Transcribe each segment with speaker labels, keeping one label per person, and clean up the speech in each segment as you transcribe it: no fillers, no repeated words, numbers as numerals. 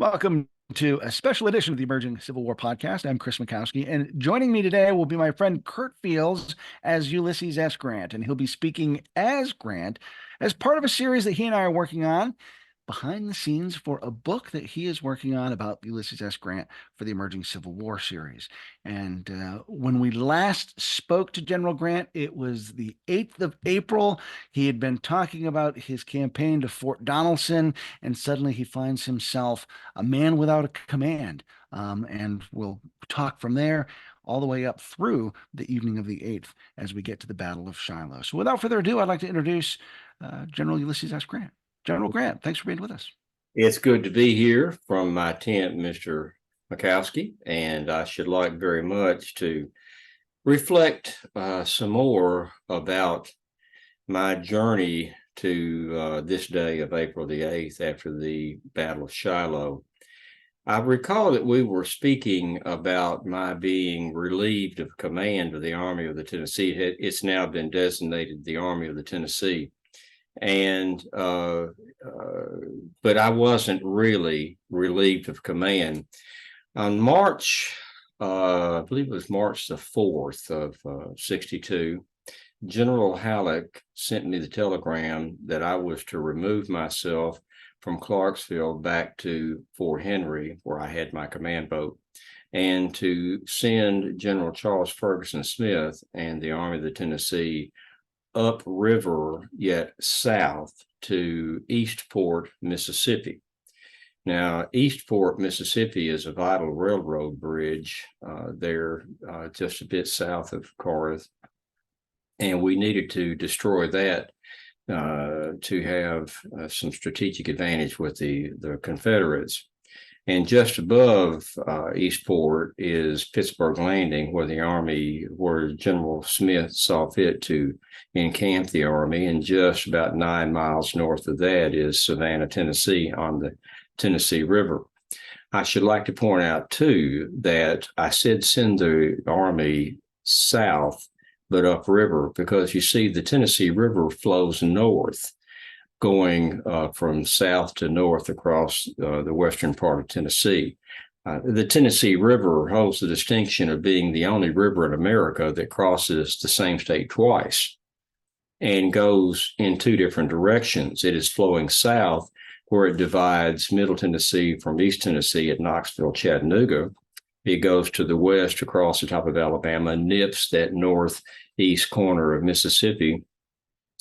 Speaker 1: Welcome to a special edition of the Emerging Civil War podcast. I'm Chris Mackowski, and joining me today will be my friend Curt Fields as Ulysses S. Grant, and he'll be speaking as Grant as part of a series that he and I are working on behind the scenes for a book that he is working on about Ulysses S. Grant for the Emerging Civil War series. And when we last spoke to General Grant, it was the 8th of April. He had been talking about his campaign to Fort Donelson, and suddenly he finds himself a man without a command. And we'll talk from there all the way up through the evening of the 8th as we get to the Battle of Shiloh. So without further ado, I'd like to introduce General Ulysses S. Grant. General Grant, thanks for being with us.
Speaker 2: It's good to be here from my tent, Mr. Mackowski, and I should like very much to reflect some more about my journey to this day of April the 8th after the Battle of Shiloh. I recall that we were speaking about my being relieved of command of the Army of the Tennessee. It's now been designated the Army of the Tennessee. And but I wasn't really relieved of command. On March, I believe it was March the 4th of 62, General Halleck sent me the telegram that I was to remove myself from Clarksville back to Fort Henry, where I had my command boat, and to send General Charles Ferguson Smith and the Army of the Tennessee upriver yet south to Eastport, Mississippi. Now, Eastport, Mississippi is a vital railroad bridge there just a bit south of Corinth, and we needed to destroy that to have some strategic advantage with the Confederates. And just above Eastport is Pittsburgh Landing, where General Smith saw fit to encamp the Army. And just about 9 miles north of that is Savannah, Tennessee, on the Tennessee River. I should like to point out, too, that I said send the Army south, but upriver, because you see the Tennessee River flows north, going from south to north across the western part of Tennessee. The Tennessee River holds the distinction of being the only river in America that crosses the same state twice and goes in two different directions. It is flowing south, where it divides Middle Tennessee from East Tennessee at Knoxville, Chattanooga. It goes to the west across the top of Alabama, nips that northeast corner of Mississippi,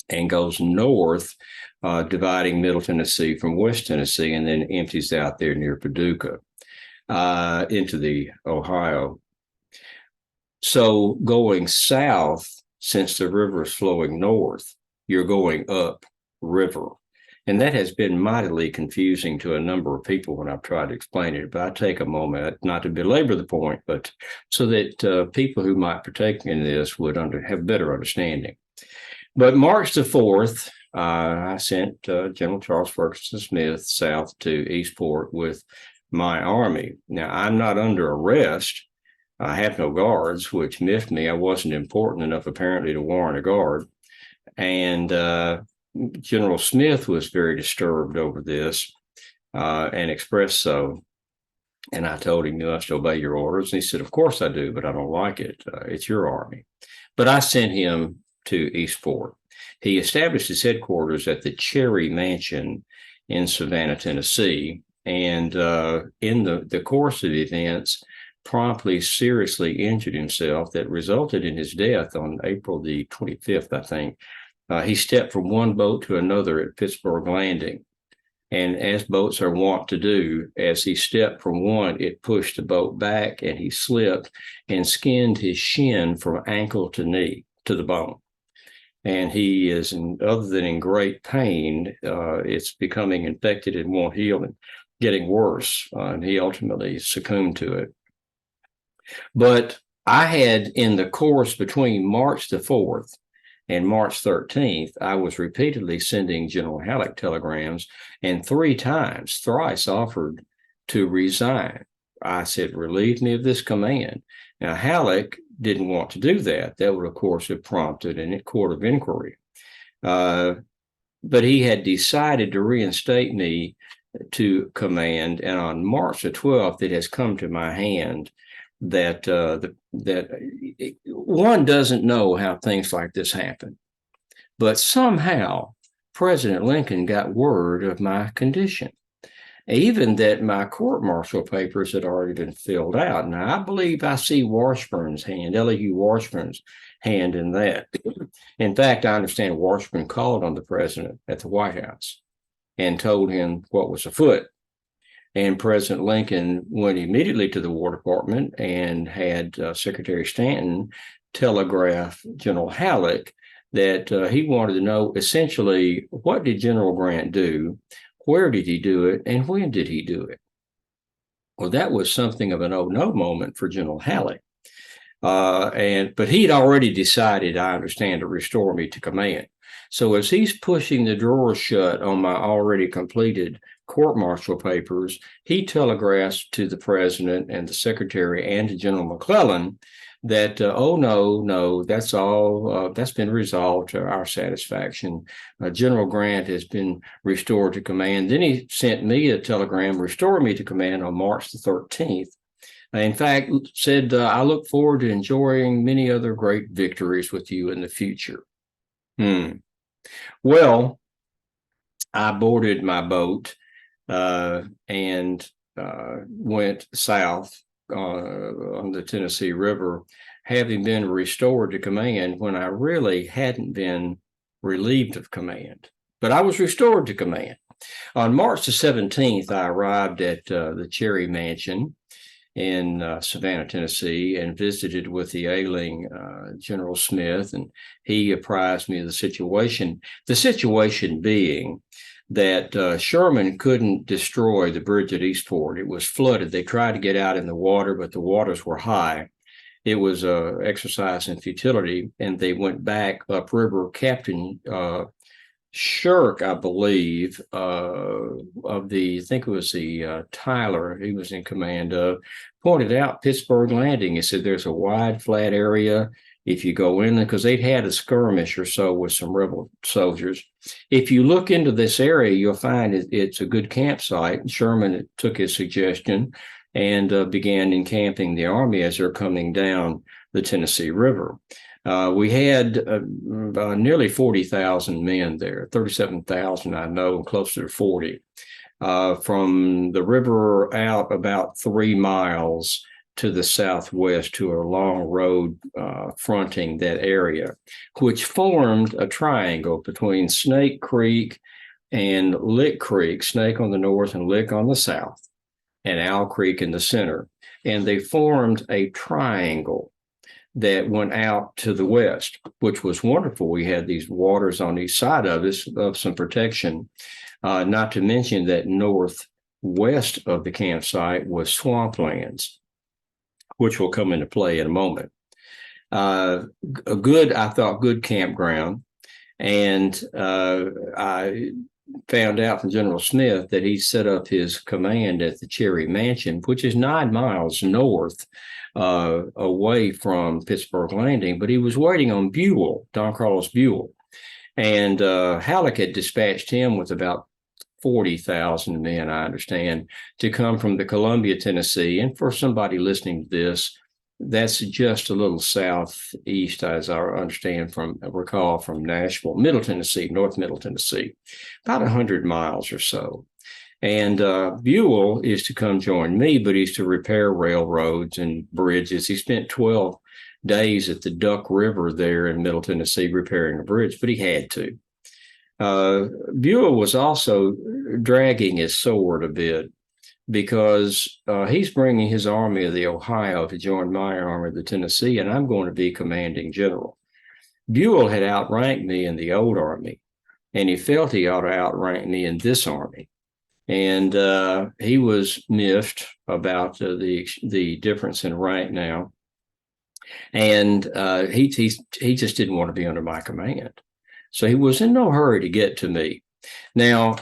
Speaker 2: and goes north, dividing Middle Tennessee from West Tennessee, and then empties out there near Paducah into the Ohio. So going south, since the river is flowing north, you're going up river. And that has been mightily confusing to a number of people when I've tried to explain it. But I take a moment, not to belabor the point, but so that people who might partake in this would have better understanding. But March the 4th, I sent General Charles Ferguson Smith south to Eastport with my army. Now, I'm not under arrest. I have no guards, which miffed me. I wasn't important enough, apparently, to warrant a guard. And General Smith was very disturbed over this and expressed so. And I told him, you must obey your orders. And he said, of course I do, but I don't like it. It's your army. But I sent him to Eastport. He established his headquarters at the Cherry Mansion in Savannah, Tennessee, and in the course of events, promptly seriously injured himself that resulted in his death on April the 25th, I think. He stepped from one boat to another at Pittsburgh Landing, and as boats are wont to do, as he stepped from one, it pushed the boat back, and he slipped and skinned his shin from ankle to knee to the bone. And he is, other than in great pain, it's becoming infected and won't heal and getting worse. And he ultimately succumbed to it. But I had, in the course between March the 4th and March 13th, I was repeatedly sending General Halleck telegrams, and thrice offered to resign. I said, relieve me of this command. Now, Halleck didn't want to do that. That would, of course, have prompted a court of inquiry. But he had decided to reinstate me to command. And on March the 12th, it has come to my hand that one doesn't know how things like this happen. But somehow President Lincoln got word of my condition, even that my court-martial papers had already been filled out. Now, I believe I see Washburn's hand, Elihu Washburn's hand in that. In fact, I understand Washburn called on the president at the White House and told him what was afoot. And President Lincoln went immediately to the War Department and had Secretary Stanton telegraph General Halleck that he wanted to know essentially, what did General Grant do, where did he do it, and when did he do it? Well, that was something of an oh no moment for General Halleck. But he'd already decided, I understand, to restore me to command. So as he's pushing the drawers shut on my already completed court-martial papers, he telegraphs to the president and the secretary and to General McClellan that, oh, no, that's all, that's been resolved to our satisfaction. General Grant has been restored to command. Then he sent me a telegram restoring me to command on March the 13th. In fact, said, I look forward to enjoying many other great victories with you in the future. Well, I boarded my boat and went south on the Tennessee River, having been restored to command when I really hadn't been relieved of command. But I was restored to command. On March the 17th, I arrived at the Cherry Mansion in Savannah, Tennessee, and visited with the ailing General Smith, and he apprised me of the situation. The situation being that Sherman couldn't destroy the bridge at Eastport. It was flooded. They tried to get out in the water, but the waters were high. It was an exercise in futility, and they went back upriver. Captain Shirk, I believe, of the, I think it was the Tyler he was in command of, pointed out Pittsburgh Landing. He said there's a wide, flat area. If you go in there, because they'd had a skirmish or so with some rebel soldiers. If you look into this area, you'll find it's a good campsite. Sherman took his suggestion and began encamping the army as they're coming down the Tennessee River. We had nearly 40,000 men there, 37,000 I know, and closer to 40. From the river out about 3 miles to the southwest to a long road fronting that area, which formed a triangle between Snake Creek and Lick Creek, Snake on the north and Lick on the south, and Owl Creek in the center. And they formed a triangle that went out to the west, which was wonderful. We had these waters on each side of us, of some protection, not to mention that northwest of the campsite was swamplands, which will come into play in a moment. A good, I thought, good campground. And I found out from General Smith that he set up his command at the Cherry Mansion, which is 9 miles north away from Pittsburgh Landing, but he was waiting on Buell, Don Carlos Buell. And Halleck had dispatched him with about 40,000 men, I understand, to come from the Columbia, Tennessee. And for somebody listening to this, that's just a little southeast, as I recall, from Nashville, Middle Tennessee, North Middle Tennessee, about 100 miles or so. And Buell is to come join me, but he's to repair railroads and bridges. He spent 12 days at the Duck River there in Middle Tennessee repairing a bridge, but he had to. Buell was also dragging his sword a bit because he's bringing his army of the Ohio to join my army of the Tennessee, and I'm going to be commanding general. Buell had outranked me in the old army, and he felt he ought to outrank me in this army. And he was miffed about the difference in rank now. And he just didn't want to be under my command. So he was in no hurry to get to me. Now,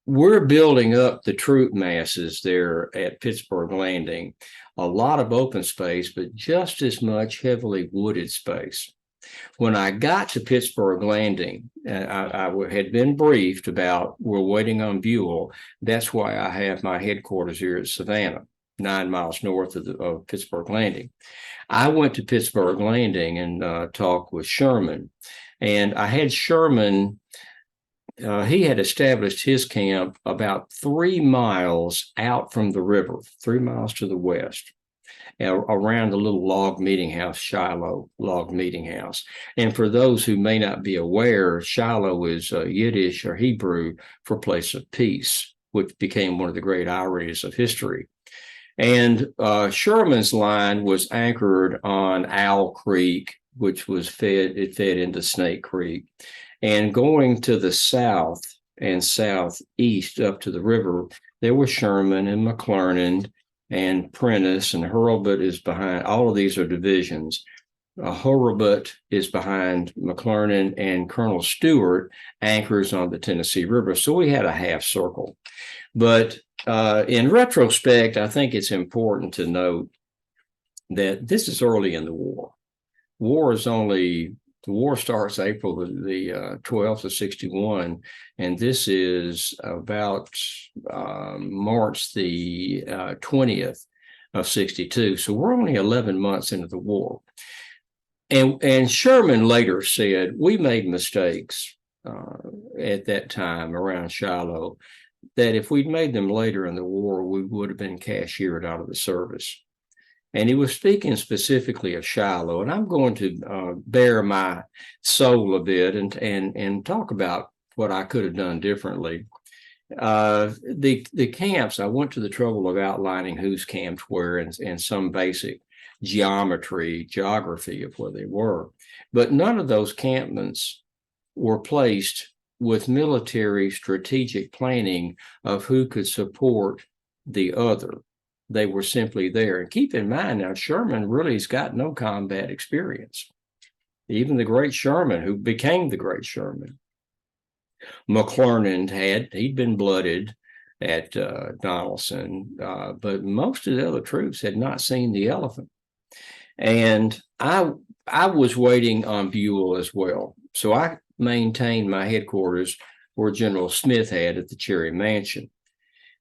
Speaker 2: we're building up the troop masses there at Pittsburgh Landing, a lot of open space, but just as much heavily wooded space. When I got to Pittsburgh Landing, I had been briefed about we're waiting on Buell. That's why I have my headquarters here at Savannah, 9 miles north of Pittsburgh Landing. I went to Pittsburgh Landing and talked with Sherman. And I had Sherman, he had established his camp about 3 miles out from the river, 3 miles to the west, around the little log meeting house, Shiloh log meeting house. And for those who may not be aware, Shiloh is Yiddish or Hebrew for place of peace, which became one of the great ironies of history. And Sherman's line was anchored on Owl Creek, which was fed into Snake Creek. And going to the south and southeast up to the river, there was Sherman and McClernand and Prentice, and Hurlbut is behind. All of these are divisions. Hurlbut is behind McClernand, and Colonel Stewart anchors on the Tennessee River. So we had a half circle. But in retrospect, I think it's important to note that this is early in the war. The war starts April the 12th of 61, and this is about March the 20th of 62. So we're only 11 months into the war. And Sherman later said, we made mistakes at that time around Shiloh, that if we'd made them later in the war, we would have been cashiered out of the service. And he was speaking specifically of Shiloh, and I'm going to bare my soul a bit and talk about what I could have done differently. The camps, I went to the trouble of outlining who's camped where and some basic geography of where they were. But none of those campments were placed with military strategic planning of who could support the other. They were simply there. And keep in mind now, Sherman really has got no combat experience. Even the great Sherman, who became the great Sherman. McClernand he'd been blooded at Donelson, but most of the other troops had not seen the elephant. And I was waiting on Buell as well. So I maintained my headquarters where General Smith had at the Cherry Mansion,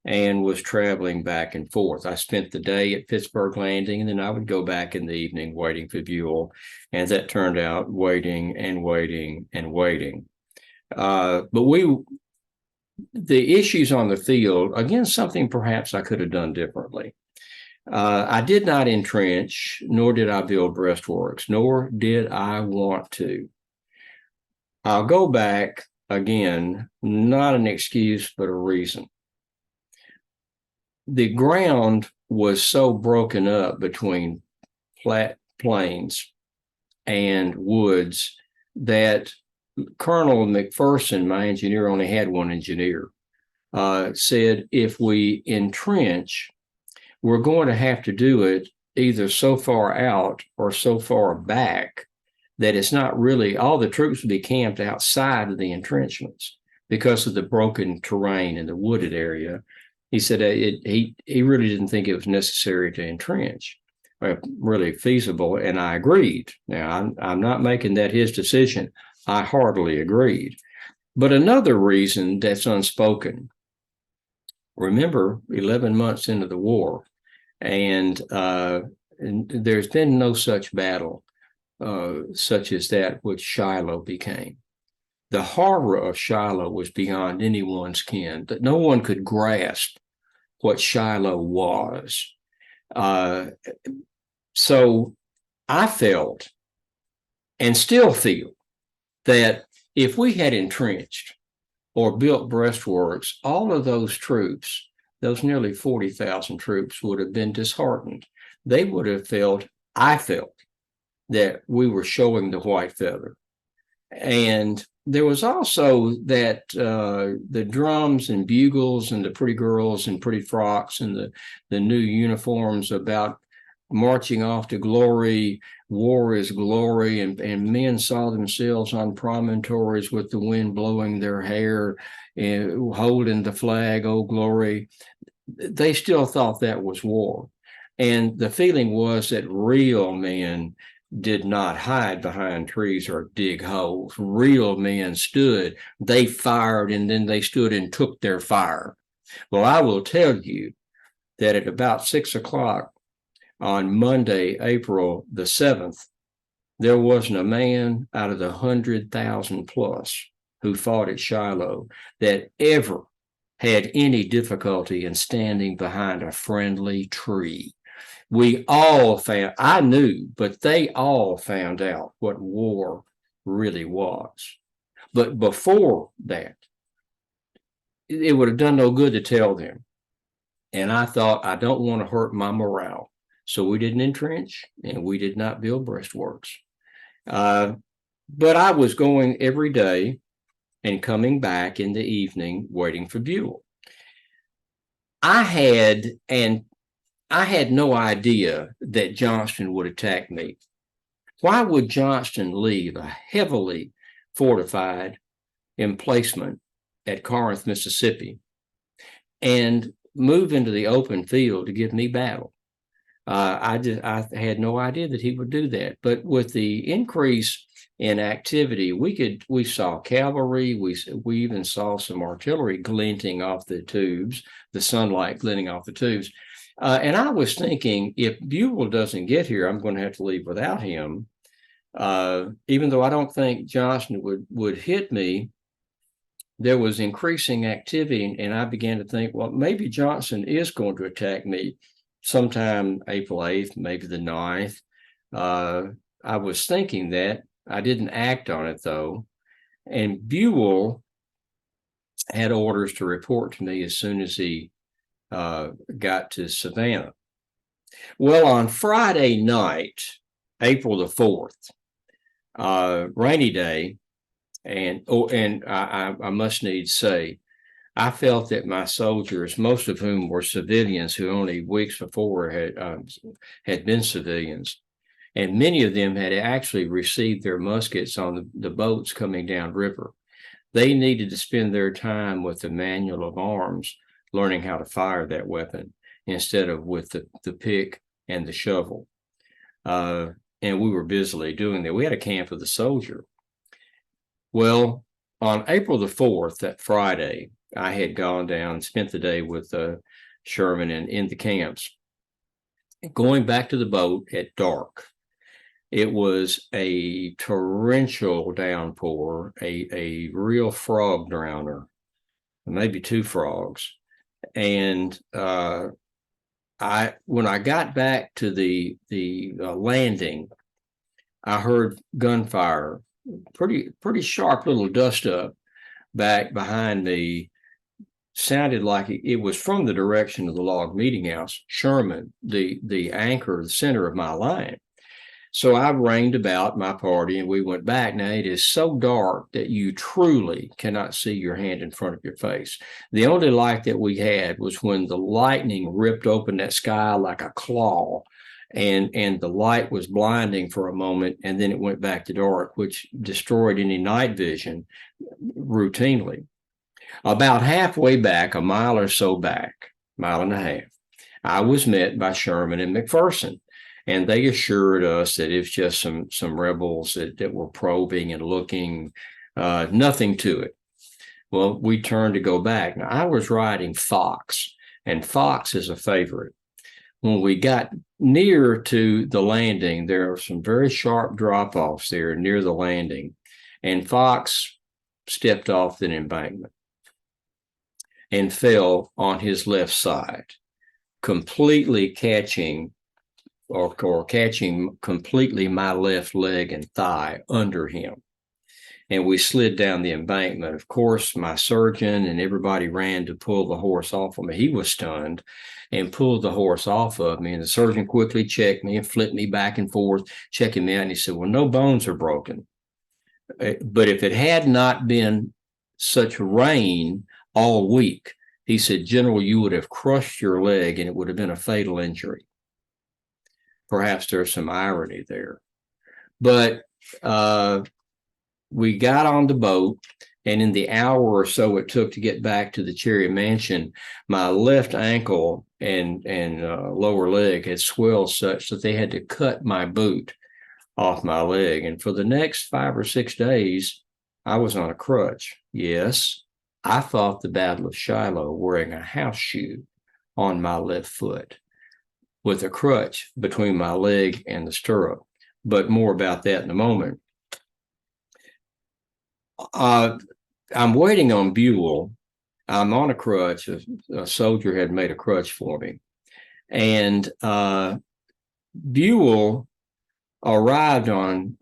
Speaker 2: and was traveling back and forth. I spent the day at Pittsburgh Landing, and then I would go back in the evening waiting for Buell. And that turned out waiting and waiting and waiting. But the issues on the field, again, something perhaps I could have done differently. I did not entrench, nor did I build breastworks, nor did I want to. I'll go back again, not an excuse, but a reason. The ground was so broken up between flat plains and woods that Colonel McPherson, my engineer, only had one engineer, said, if we entrench, we're going to have to do it either so far out or so far back that it's not really, all the troops would be camped outside of the entrenchments because of the broken terrain in the wooded area. He said he really didn't think it was necessary to entrench, really feasible, and I agreed. Now, I'm not making that his decision. I heartily agreed. But another reason that's unspoken, remember, 11 months into the war, and there's been no such battle such as that which Shiloh became. The horror of Shiloh was beyond anyone's ken, that no one could grasp what Shiloh was. So I felt and still feel that if we had entrenched or built breastworks, all of those troops, those nearly 40,000 troops, would have been disheartened. They would have felt, I felt, that we were showing the white feather. And there was also that the drums and bugles and the pretty girls and pretty frocks and the new uniforms about marching off to glory, war is glory, and men saw themselves on promontories with the wind blowing their hair and holding the flag, oh glory. They still thought that was war. And the feeling was that real men did not hide behind trees or dig holes. Real men stood, they fired, and then they stood and took their fire. Well, I will tell you that at about 6 o'clock on Monday, April the 7th, there wasn't a man out of the 100,000 plus who fought at Shiloh that ever had any difficulty in standing behind a friendly tree. We all found, I knew, but they all found out what war really was. But before that, it would have done no good to tell them. And I thought, I don't want to hurt my morale. So we didn't entrench and we did not build breastworks. But I was going every day and coming back in the evening waiting for Buell. I had no idea that Johnston would attack me. Why would Johnston leave a heavily fortified emplacement at Corinth, Mississippi, and move into the open field to give me battle? I had no idea that he would do that. But with the increase in activity, we saw cavalry, we even saw some artillery glinting off the tubes, the sunlight glinting off the tubes. And I was thinking, if Buell doesn't get here, I'm going to have to leave without him. Even though I don't think Johnston would hit me, there was increasing activity, and I began to think, well, maybe Johnston is going to attack me sometime April 8th, maybe the 9th. I was thinking that. I didn't act on it, though. And Buell had orders to report to me as soon as he got to Savannah. Well, on Friday night, April the 4th, rainy day, and I must needs say, I felt that my soldiers, most of whom were civilians who only weeks before had been civilians, and many of them had actually received their muskets on the boats coming down river. They needed to spend their time with the manual of arms, learning how to fire that weapon instead of with the pick and the shovel. And we were busily doing that. We had a camp of the soldier. Well, on April the 4th, that Friday, I had gone down and spent the day with Sherman and in the camps. Going back to the boat at dark, it was a torrential downpour, a real frog drowner, maybe two frogs. And when I got back to the landing, I heard gunfire, pretty sharp little dust up back behind me. Sounded like it was from the direction of the log meeting house, Sherman, the anchor, the center of my line. So I ranged about my party and we went back. Now it is so dark that you truly cannot see your hand in front of your face. The only light that we had was when the lightning ripped open that sky like a claw, and the light was blinding for a moment, and then it went back to dark, which destroyed any night vision routinely. About halfway back, a mile or so back, mile and a half, I was met by Sherman and McPherson. And they assured us that it's just some rebels that were probing and looking, nothing to it. Well, we turned to go back. Now, I was riding Fox, and Fox is a favorite. When we got near to the landing, there are some very sharp drop-offs there near the landing, and Fox stepped off an embankment and fell on his left side, completely catching completely my left leg and thigh under him. And we slid down the embankment. Of course, my surgeon and everybody ran to pull the horse off of me. He was stunned and pulled the horse off of me. And the surgeon quickly checked me and flipped me back and forth, checking me out. And he said, well, no bones are broken. But if it had not been such rain all week, he said, General, you would have crushed your leg and it would have been a fatal injury. Perhaps there's some irony there. But we got on the boat, and in the hour or so it took to get back to the Chariot Mansion, my left ankle and lower leg had swelled such that they had to cut my boot off my leg. And for the next 5 or 6 days, I was on a crutch. Yes, I fought the Battle of Shiloh wearing a house shoe on my left foot with a crutch between my leg and the stirrup. But more about that in a moment. I'm waiting on Buell. I'm on a crutch. A soldier had made a crutch for me. And Buell arrived on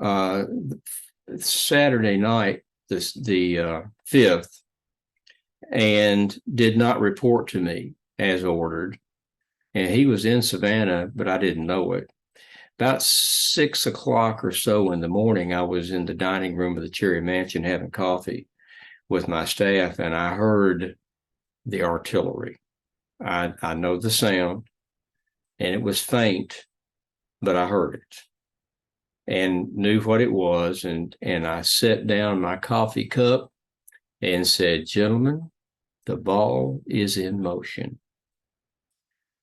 Speaker 2: Saturday night, the 5th, and did not report to me as ordered. And he was in Savannah, but I didn't know it. About 6 o'clock or so in the morning, I was in the dining room of the Cherry Mansion having coffee with my staff, and I heard the artillery. I know the sound, and it was faint, but I heard it and knew what it was. And I set down my coffee cup and said, "Gentlemen, the ball is in motion."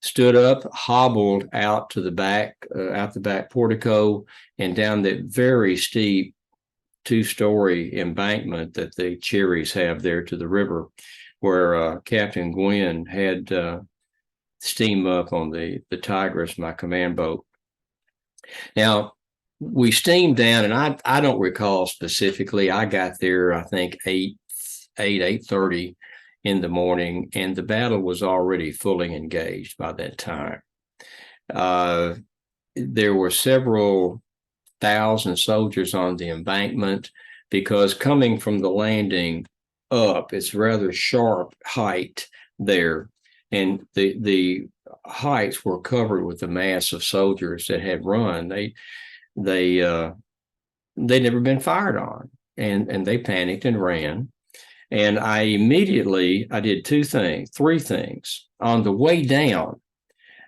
Speaker 2: Stood up, hobbled out to the back, out the back portico, and down that very steep 2-story embankment that the Cherries have there to the river, where Captain Gwynn had steam up on the Tigris, my command boat. Now, we steamed down, and I don't recall specifically. I got there, I think, 8:30 in the morning, and the battle was already fully engaged by that time. There were several thousand soldiers on the embankment, because coming from the landing up, it's rather sharp height there, and the heights were covered with a mass of soldiers that had run. They'd never been fired on, and they panicked and ran. And I did three things. On the way down,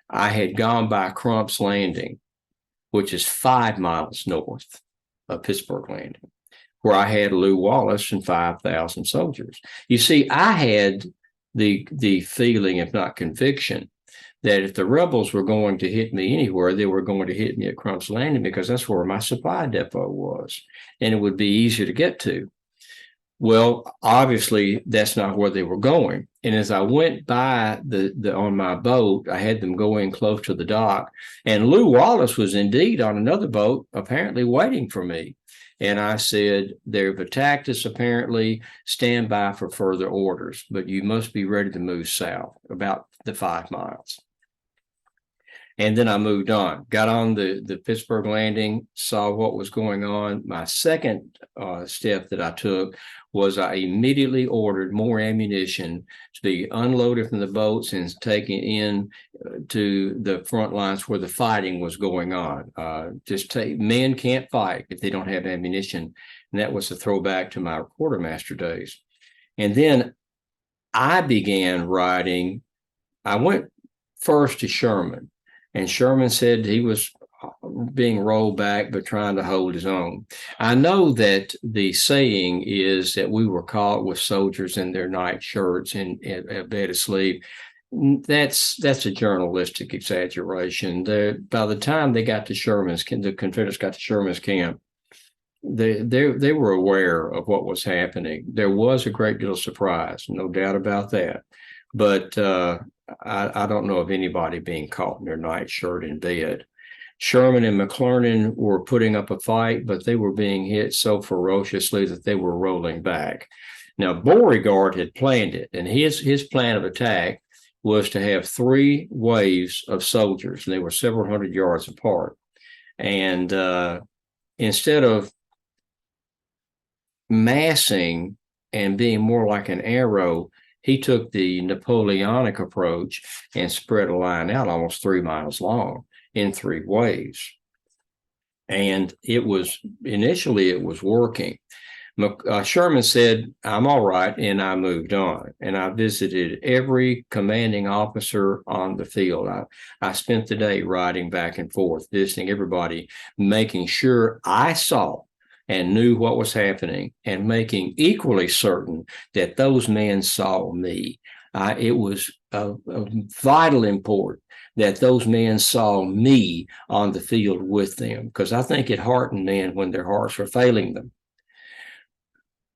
Speaker 2: I had gone by Crump's Landing, which is 5 miles north of Pittsburgh Landing, where I had Lew Wallace and 5,000 soldiers. You see, I had the feeling, if not conviction, that if the rebels were going to hit me anywhere, they were going to hit me at Crump's Landing, because that's where my supply depot was, and it would be easier to get to. Well, obviously, that's not where they were going. And as I went by on my boat, I had them go in close to the dock, and Lew Wallace was indeed on another boat, apparently waiting for me. And I said, "They've attacked us, apparently. Stand by for further orders, but you must be ready to move south about the 5 miles." And then I moved on, got on the Pittsburgh Landing, saw what was going on. My second step that I took was I immediately ordered more ammunition to be unloaded from the boats and taken in to the front lines where the fighting was going on. Men can't fight if they don't have ammunition. And that was a throwback to my quartermaster days. And then I began riding. I went first to Sherman. And Sherman said he was being rolled back, but trying to hold his own. I know that the saying is that we were caught with soldiers in their night shirts and a bed asleep. That's a journalistic exaggeration. By the time they got to the Confederates got to Sherman's camp, they were aware of what was happening. There was a great deal of surprise, no doubt about that. But I don't know of anybody being caught in their nightshirt in bed. Sherman and McClernand were putting up a fight, but they were being hit so ferociously that they were rolling back. Now, Beauregard had planned it, and his plan of attack was to have 3 waves of soldiers, and they were several hundred yards apart. And instead of massing and being more like an arrow, he took the Napoleonic approach and spread a line out almost 3 miles long in 3 waves. And initially it was working. Sherman said, "I'm all right," and I moved on. And I visited every commanding officer on the field. I spent the day riding back and forth, visiting everybody, making sure I saw and knew what was happening, and making equally certain that those men saw me. It was of vital importance that those men saw me on the field with them, because I think it heartened men when their hearts were failing them.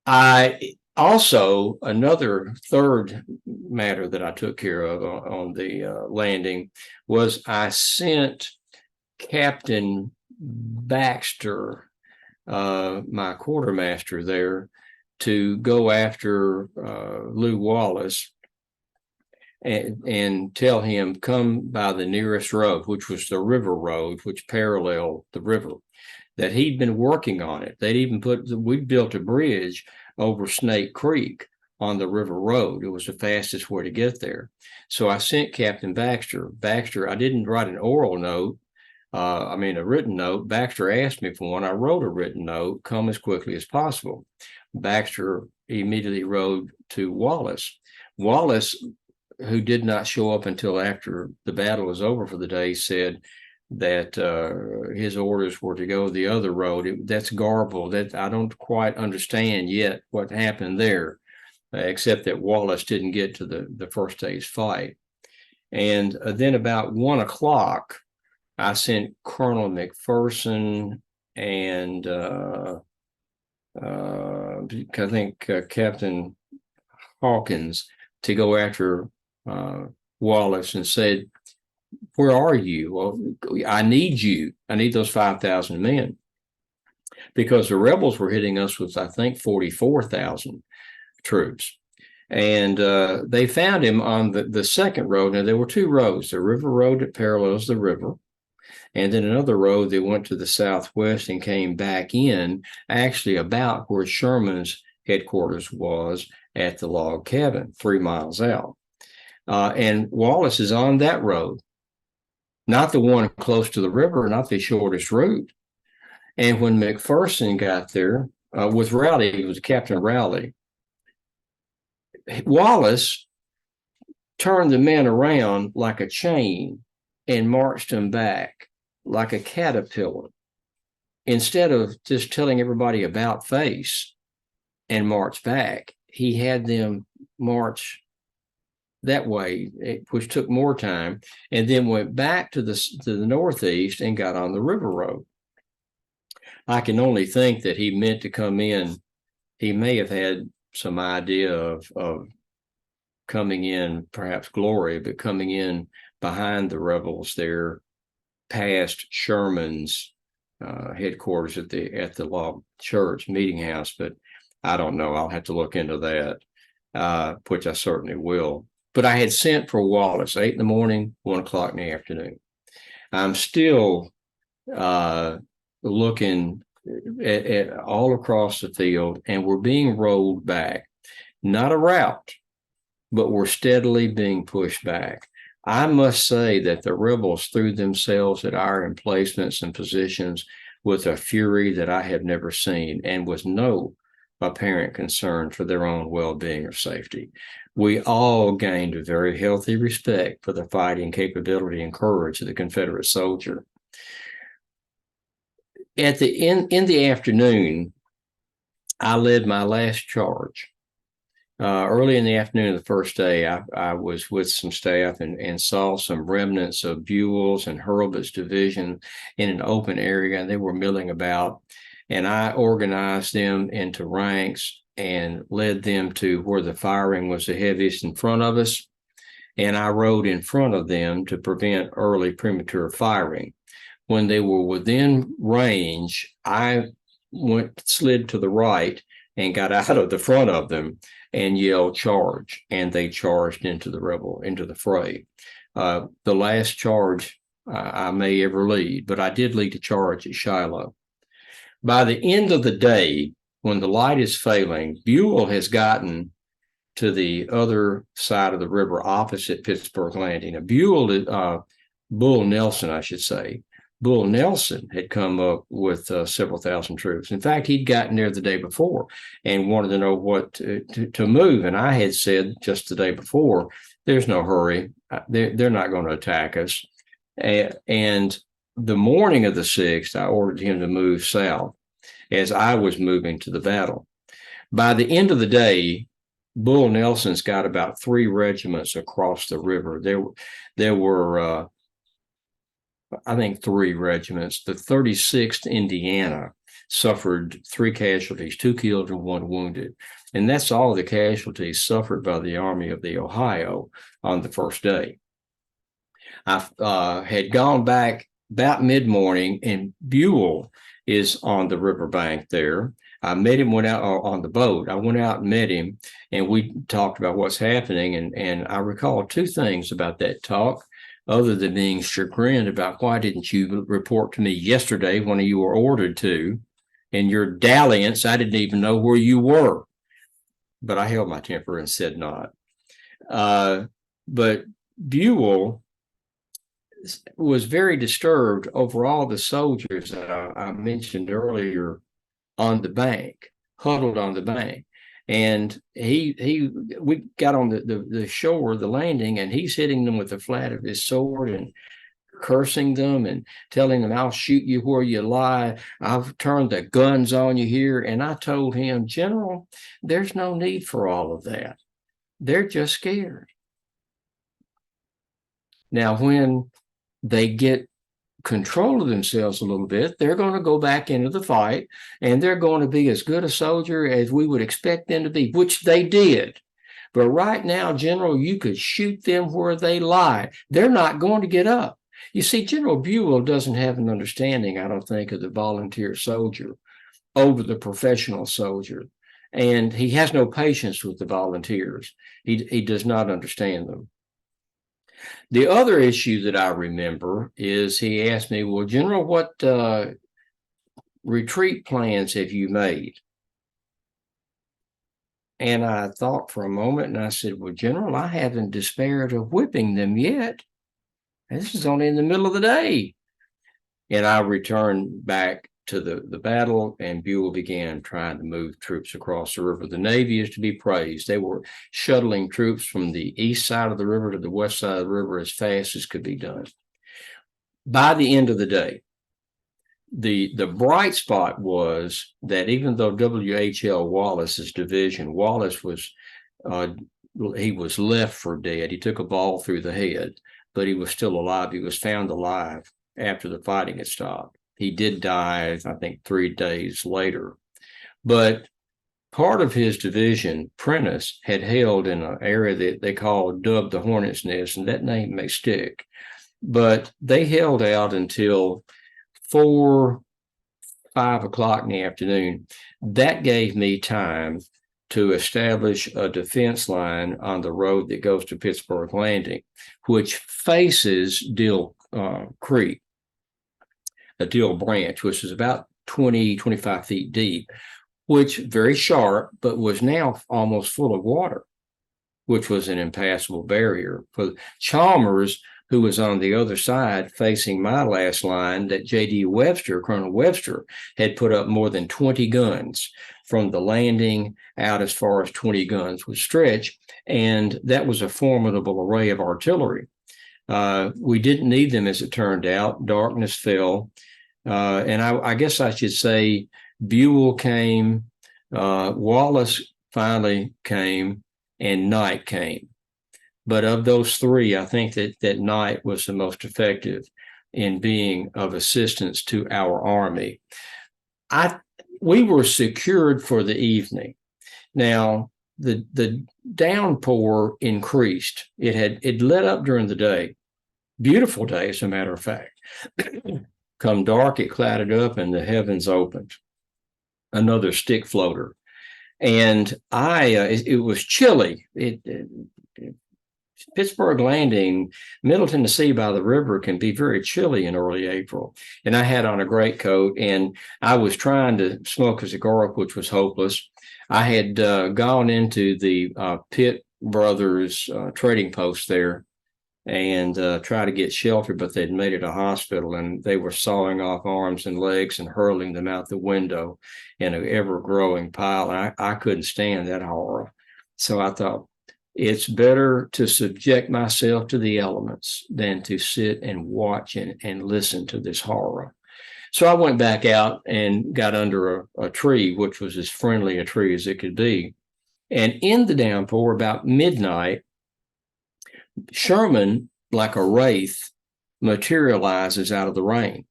Speaker 2: I also, another third matter that I took care of on the landing was I sent Captain Baxter, my quartermaster there, to go after Lew Wallace and tell him, come by the nearest road, which was the river road, which paralleled the river, that he'd been working on it. We built a bridge over Snake Creek on the river road. It was the fastest way to get there. So I sent Captain Baxter. I didn't write an oral note, a written note. Baxter asked me for one. I wrote a written note, come as quickly as possible. Baxter immediately rode to Wallace. Wallace, who did not show up until after the battle was over for the day, said that his orders were to go the other road. That's garbled. That I don't quite understand yet what happened there, except that Wallace didn't get to the first day's fight. And then about 1 o'clock, I sent Colonel McPherson and I think Captain Hawkins to go after Wallace and said, where are you? Well, I need you. I need those 5,000 men, because the rebels were hitting us with, I think, 44,000 troops. And they found him on the second road. Now, there were two roads, the river road that parallels the river, and then another road that went to the southwest and came back in, actually about where Sherman's headquarters was at the log cabin, 3 miles out. And Wallace is on that road, not the one close to the river, not the shortest route. And when McPherson got there with Rowley, it was Captain Rowley, Wallace turned the men around like a chain and marched them back like a caterpillar. Instead of just telling everybody about face and march back, he had them march that way, which took more time, and then went back to the northeast and got on the river road. I can only think that he meant to come in. He may have had some idea of coming in, perhaps glory, but coming in behind the rebels there, past Sherman's headquarters at the log church meeting house. But I don't know. I'll have to look into that, which I certainly will. But I had sent for Wallace, 8 in the morning, 1 o'clock in the afternoon. I'm still looking at all across the field, and we're being rolled back. Not a rout, but we're steadily being pushed back. I must say that the rebels threw themselves at our emplacements and positions with a fury that I have never seen, and with no apparent concern for their own well-being or safety. We all gained a very healthy respect for the fighting capability and courage of the Confederate soldier. In the afternoon, I led my last charge. Early in the afternoon of the first day, I was with some staff and saw some remnants of Buell's and Hurlbut's division in an open area, and they were milling about. And I organized them into ranks and led them to where the firing was the heaviest in front of us. And I rode in front of them to prevent early premature firing. When they were within range, I slid to the right and got out of the front of them and yelled charge, and they charged into the fray. The last charge I may ever lead, but I did lead a charge at Shiloh. By the end of the day, when the light is failing, Buell has gotten to the other side of the river opposite Pittsburgh Landing. Bull Nelson, I should say. Bull Nelson had come up with several thousand troops. In fact, he'd gotten there the day before and wanted to know what to move. And I had said just the day before, there's no hurry. They're not going to attack us. And the morning of the 6th, I ordered him to move south as I was moving to the battle. By the end of the day, Bull Nelson's got about 3 regiments across the river. There were I think 3 regiments. The 36th Indiana suffered 3 casualties, 2 killed and 1 wounded. And that's all the casualties suffered by the Army of the Ohio on the first day. I had gone back about mid-morning, and Buell is on the riverbank there. I met him, went out on the boat. I went out and met him, and we talked about what's happening. And I recall 2 things about that talk, other than being chagrined about why didn't you report to me yesterday when you were ordered to. In your dalliance, I didn't even know where you were. But I held my temper and said not. But Buell was very disturbed over all the soldiers that I mentioned earlier on the bank, huddled on the bank. And we got on the shore, the landing, and he's hitting them with the flat of his sword and cursing them and telling them, I'll shoot you where you lie. I've turned the guns on you here. And I told him, General, there's no need for all of that. They're just scared. Now, when they get control of themselves a little bit, they're going to go back into the fight, and they're going to be as good a soldier as we would expect them to be, which they did. But right now, General, you could shoot them where they lie. They're not going to get up. You see, General Buell doesn't have an understanding, I don't think, of the volunteer soldier over the professional soldier. And he has no patience with the volunteers. He does not understand them. The other issue that I remember is he asked me, well, General, what retreat plans have you made? And I thought for a moment, and I said, well, General, I haven't despaired of whipping them yet. This is only in the middle of the day. And I returned back to the battle, and Buell began trying to move troops across the river. The Navy is to be praised. They were shuttling troops from the east side of the river to the west side of the river as fast as could be done. By the end of the day, the bright spot was that even though W.H.L. Wallace's division, Wallace was he was left for dead. He took a ball through the head, but he was still alive. He was found alive after the fighting had stopped. He did die, I think, 3 days later. But part of his division, Prentice, had held in an area that they dubbed the Hornet's Nest, and that name may stick. But they held out until 4, 5 o'clock in the afternoon. That gave me time to establish a defense line on the road that goes to Pittsburgh Landing, which faces Dill Creek, a Dill branch, which is about 20, 25 feet deep, which very sharp, but was now almost full of water, which was an impassable barrier. For Chalmers, who was on the other side facing my last line, that J.D. Webster, Colonel Webster, had put up more than 20 guns from the landing out as far as 20 guns would stretch. And that was a formidable array of artillery. We didn't need them, as it turned out. Darkness fell. And I guess I should say Buell came, Wallace finally came, and night came. But of those 3, I think that night was the most effective in being of assistance to our army. We were secured for the evening. Now, the downpour increased. It let up during the day. Beautiful day, as a matter of fact. Come dark, it clouded up, and the heavens opened. Another stick floater. And it was chilly. Pittsburgh Landing, Middle Tennessee by the river, can be very chilly in early April. And I had on a greatcoat, and I was trying to smoke a cigar, which was hopeless. I had gone into the Pitt Brothers trading post there and try to get shelter, but they'd made it a hospital, and they were sawing off arms and legs and hurling them out the window in an ever-growing pile. And I couldn't stand that horror. So I thought, it's better to subject myself to the elements than to sit and watch and listen to this horror. So I went back out and got under a tree, which was as friendly a tree as it could be. And in the downpour, about midnight, Sherman, like a wraith, materializes out of the rain.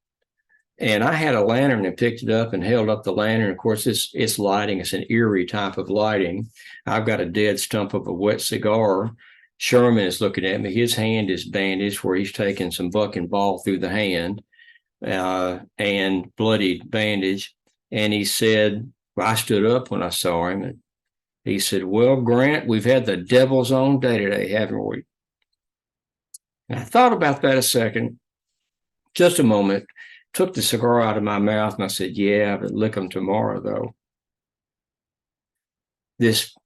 Speaker 2: And I had a lantern and picked it up and held up the lantern. Of course, it's lighting. It's an eerie type of lighting. I've got a dead stump of a wet cigar. Sherman is looking at me. His hand is bandaged where he's taken some buck and ball through the hand and bloodied bandage. And he said, well, I stood up when I saw him. And he said, well, Grant, we've had the devil's own day today, haven't we? And I thought about that a second, just a moment, took the cigar out of my mouth, and I said, yeah, but lick them tomorrow, though.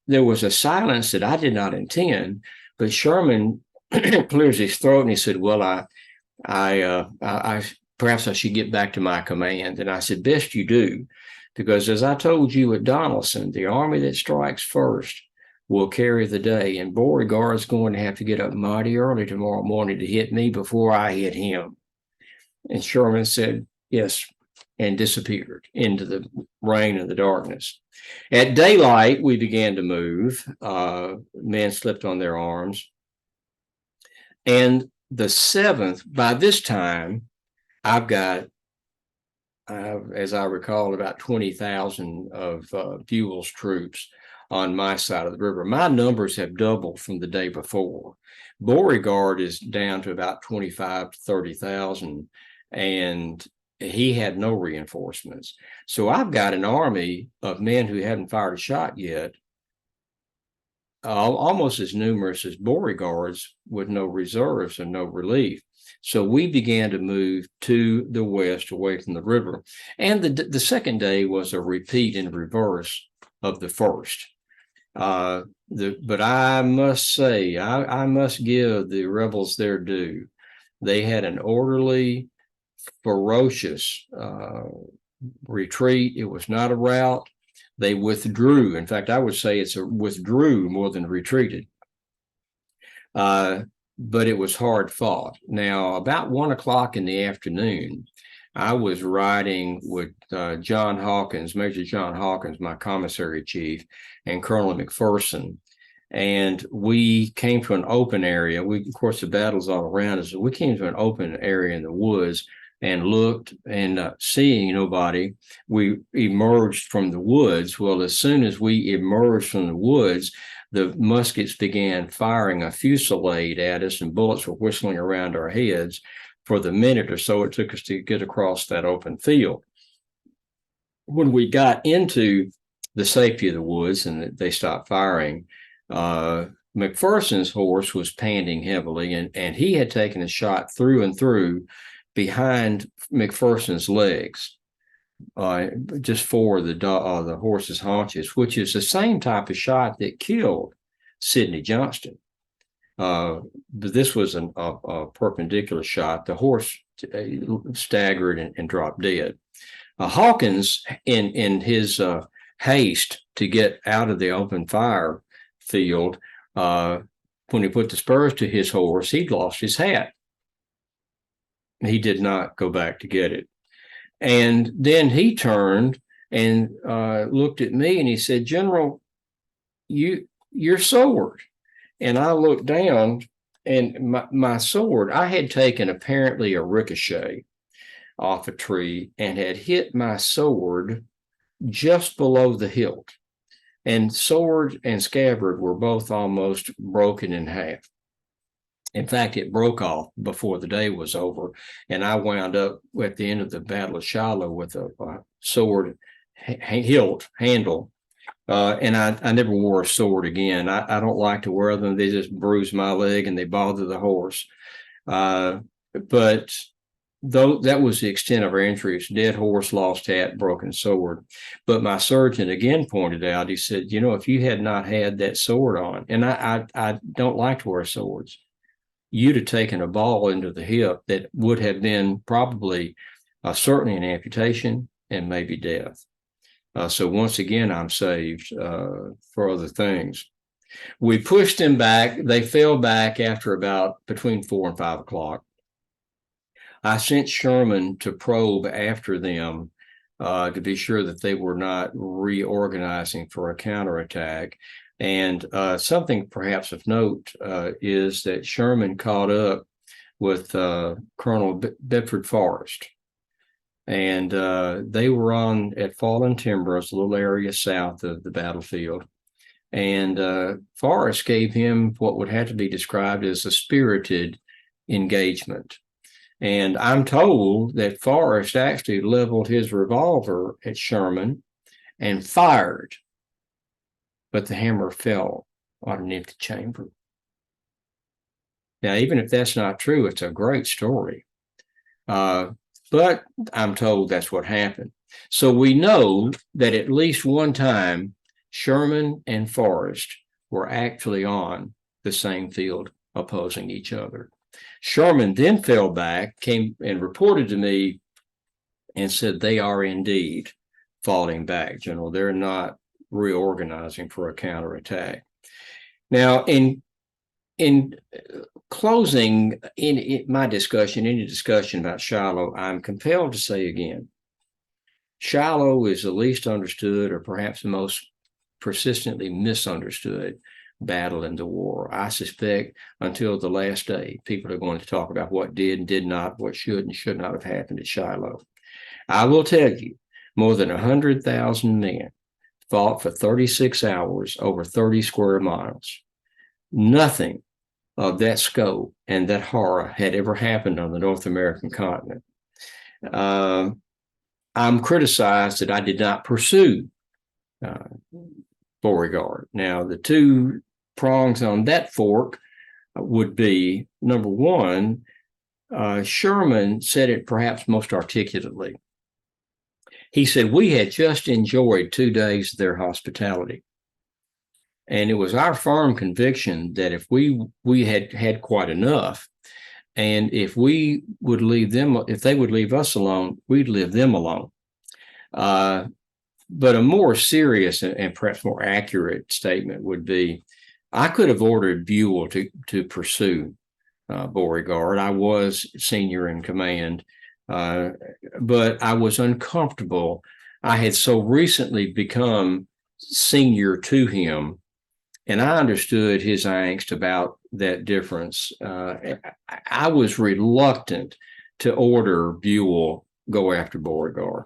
Speaker 2: There was a silence that I did not intend, but Sherman clears his throat and he said, well, I perhaps I should get back to my command. And I said, best you do, because as I told you at Donelson, the army that strikes first will carry the day, and Beauregard's going to have to get up mighty early tomorrow morning to hit me before I hit him. And Sherman said, yes, and disappeared into the rain and the darkness. At daylight, we began to move. Men slipped on their arms. And the 7th, by this time, I've got, as I recall, about 20,000 of Buell's troops on my side of the river. My numbers have doubled from the day before. Beauregard is down to about 25 to 30,000, and he had no reinforcements. So I've got an army of men who haven't fired a shot yet, almost as numerous as Beauregard's, with no reserves and no relief. So we began to move to the west away from the river. And the second day was a repeat in reverse of the first. But I must say, I must give the rebels their due. They had an orderly, ferocious retreat. It was not a rout. They withdrew. In fact, I would say it's a withdrew more than retreated. But it was hard fought. Now, about 1 o'clock in the afternoon, I was riding with John Hawkins, Major John Hawkins, my commissary chief, and Colonel McPherson. And we came to an open area. Of course, the battle's all around us. So we came to an open area in the woods and looked, and seeing nobody, we emerged from the woods. Well, as soon as we emerged from the woods, the muskets began firing a fusillade at us, and bullets were whistling around our heads for the minute or so it took us to get across that open field. When we got into the safety of the woods and they stopped firing, McPherson's horse was panting heavily, and he had taken a shot through and through behind McPherson's legs, just for the horse's haunches, which is the same type of shot that killed Sidney Johnston. But this was a perpendicular shot. The horse staggered and dropped dead. Hawkins, in his haste to get out of the open fire field, when he put the spurs to his horse, he'd lost his hat. He did not go back to get it. And then he turned and looked at me and he said, General, your sword. And I looked down, and my sword, I had taken apparently a ricochet off a tree and had hit my sword just below the hilt. And sword and scabbard were both almost broken in half. In fact, it broke off before the day was over, and I wound up at the end of the Battle of Shiloh with a sword hilt handle. And I never wore a sword again. I don't like to wear them. They just bruise my leg and they bother the horse. But though that was the extent of our injuries, dead horse, lost hat, broken sword. But my surgeon again pointed out, he said, if you had not had that sword on, and I don't like to wear swords, you'd have taken a ball into the hip that would have been probably certainly an amputation and maybe death. So once again, I'm saved for other things. We pushed them back. They fell back after about between 4 and 5 o'clock. I sent Sherman to probe after them to be sure that they were not reorganizing for a counterattack. And something perhaps of note is that Sherman caught up with Colonel Bedford Forrest. And they were on at Fallen Timbers, a little area south of the battlefield. And Forrest gave him what would have to be described as a spirited engagement. And I'm told that Forrest actually leveled his revolver at Sherman and fired, but the hammer fell on an empty chamber. Now, even if that's not true, it's a great story. But I'm told that's what happened. So we know that at least one time, Sherman and Forrest were actually on the same field opposing each other. Sherman then fell back, came and reported to me and said, they are indeed falling back, General. They're not reorganizing for a counterattack. Now, in closing, in my discussion, any discussion about Shiloh, I'm compelled to say again, Shiloh is the least understood or perhaps the most persistently misunderstood battle in the war. I suspect until the last day, people are going to talk about what did and did not, what should and should not have happened at Shiloh. I will tell you, more than 100,000 men fought for 36 hours over 30 square miles. Nothing of that scope and that horror had ever happened on the North American continent. I'm criticized that I did not pursue Beauregard. Now, the two prongs on that fork would be, number one, Sherman said it perhaps most articulately. He said, we had just enjoyed 2 days of their hospitality. And it was our firm conviction that if we had had quite enough, and if we would leave them, if they would leave us alone, we'd leave them alone. But a more serious and perhaps more accurate statement would be, I could have ordered Buell to pursue Beauregard. I was senior in command, but I was uncomfortable. I had so recently become senior to him, and I understood his angst about that difference. I was reluctant to order Buell go after Beauregard.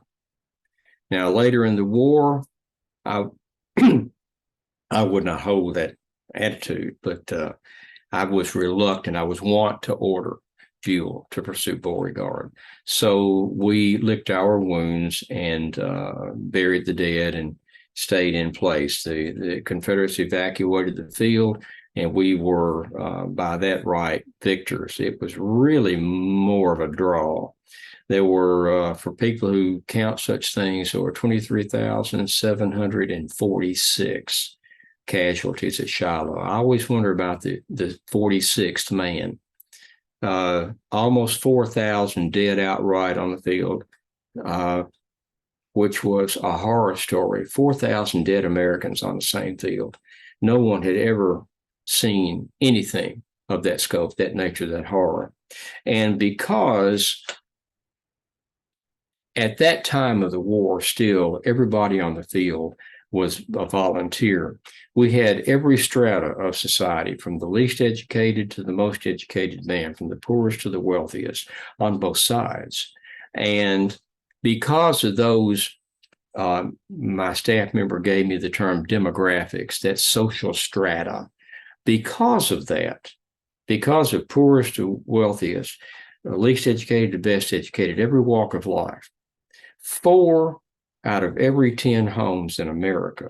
Speaker 2: Now, later in the war, I would not hold that attitude, but I was reluctant. I was want to order Buell to pursue Beauregard. So we licked our wounds and buried the dead and stayed in place. The Confederates evacuated the field, and we were, by that right, victors. It was really more of a draw. There were, for people who count such things, there were 23,746 casualties at Shiloh. I always wonder about the 46th man. Almost 4,000 dead outright on the field, which was a horror story. 4,000 dead Americans on the same field. No one had ever seen anything of that scope, that nature, that horror. And because at that time of the war, still, everybody on the field was a volunteer. We had every strata of society, from the least educated to the most educated man, from the poorest to the wealthiest, on both sides. And because of those, my staff member gave me the term demographics, that social strata. Because of that, because of poorest to wealthiest, least educated to best educated, every walk of life, 4 out of every 10 homes in America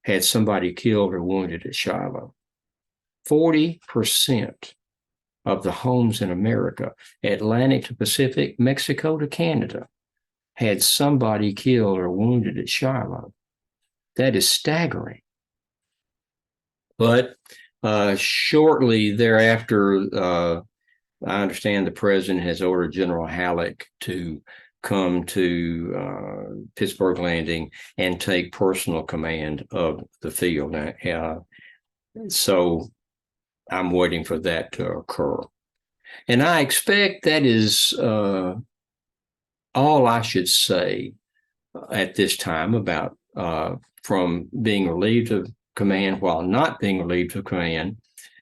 Speaker 2: had somebody killed or wounded at Shiloh. 40% of the homes in America, Atlantic to Pacific, Mexico to Canada, had somebody killed or wounded at Shiloh. That is staggering. But shortly thereafter, I understand the president has ordered General Halleck to come to Pittsburgh Landing and take personal command of the field. So I'm waiting for that to occur. And I expect that is all I should say at this time about from being relieved of command while not being relieved of command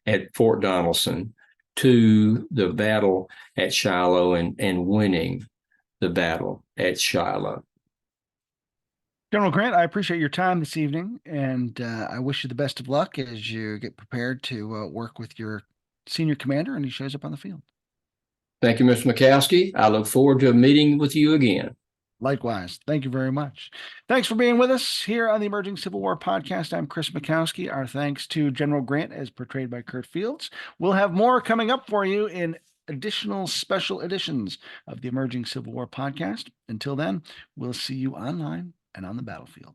Speaker 2: at Fort Donelson to the battle at Shiloh and winning the battle at Shiloh.
Speaker 1: General Grant, I appreciate your time this evening, and I wish you the best of luck as you get prepared to work with your senior commander and he shows up on the field.
Speaker 2: Thank you, Mr. Mackowski. I look forward to meeting with you again.
Speaker 1: Likewise. Thank you very much. Thanks for being with us here on the Emerging Civil War podcast. I'm Chris Mackowski. Our thanks to General Grant as portrayed by Curt Fields. We'll have more coming up for you in additional special editions of the Emerging Civil War podcast. Until then, we'll see you online and on the battlefield.